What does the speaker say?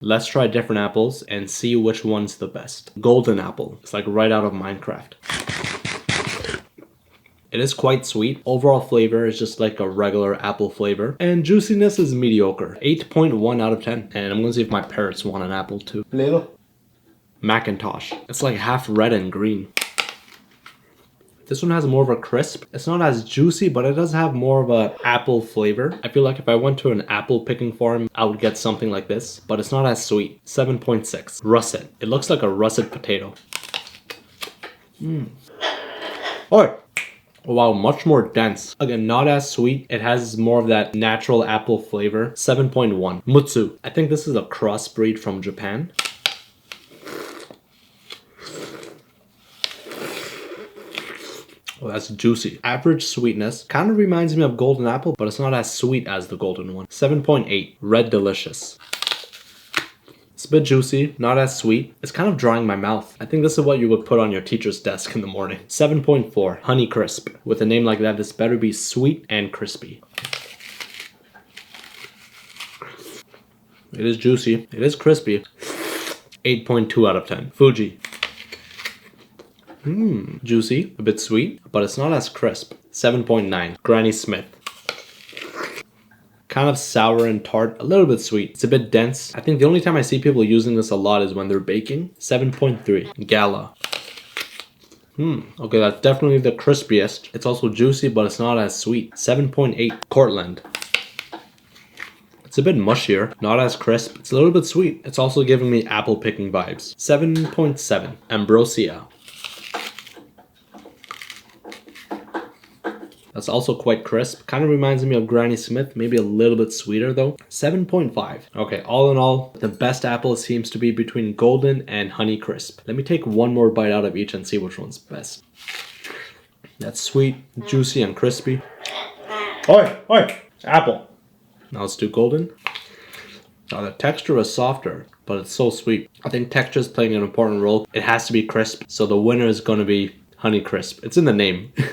Let's try different apples and see which one's the best. Golden apple. It's like right out of Minecraft. It is quite sweet. Overall flavor is just like a regular apple flavor. And juiciness is mediocre. 8.1 out of 10. And I'm gonna see if my parrots want an apple too. Little. Macintosh. It's like half red and green. This one has more of a crisp. It's not as juicy, but it does have more of a apple flavor. I feel like if I went to an apple picking farm, I would get something like this, but it's not as sweet. 7.6. Russet. It looks like a russet potato. Oh, wow, much more dense. Again, not as sweet. It has more of that natural apple flavor. 7.1. Mutsu. I think this is a crossbreed from Japan. Oh, that's juicy. Average sweetness. Kind of reminds me of golden apple, but it's not as sweet as the golden one. 7.8. Red Delicious. It's a bit juicy, not as sweet. It's kind of drying my mouth. I think this is what you would put on your teacher's desk in the morning. 7.4. Honey Crisp. With a name like that, this better be sweet and crispy. It is juicy. It is crispy. 8.2 out of 10. Fuji. Juicy, a bit sweet, but it's not as crisp. 7.9. Granny Smith. Kind of sour and tart, a little bit sweet. It's a bit dense. I think the only time I see people using this a lot is when they're baking. 7.3. Gala. Okay, that's definitely the crispiest. It's also juicy, but it's not as sweet. 7.8. Cortland. It's a bit mushier, not as crisp. It's a little bit sweet. It's also giving me apple picking vibes. 7.7. Ambrosia. That's also quite crisp. Kind of reminds me of Granny Smith, maybe a little bit sweeter though. 7.5. Okay, all in all, the best apple seems to be between Golden and Honey Crisp. Let me take one more bite out of each and see which one's best. That's sweet, juicy, and crispy. Oi, apple. Now let's do Golden. Now the texture is softer, but it's so sweet. I think texture is playing an important role. It has to be crisp, so the winner is going to be Honey Crisp. It's in the name.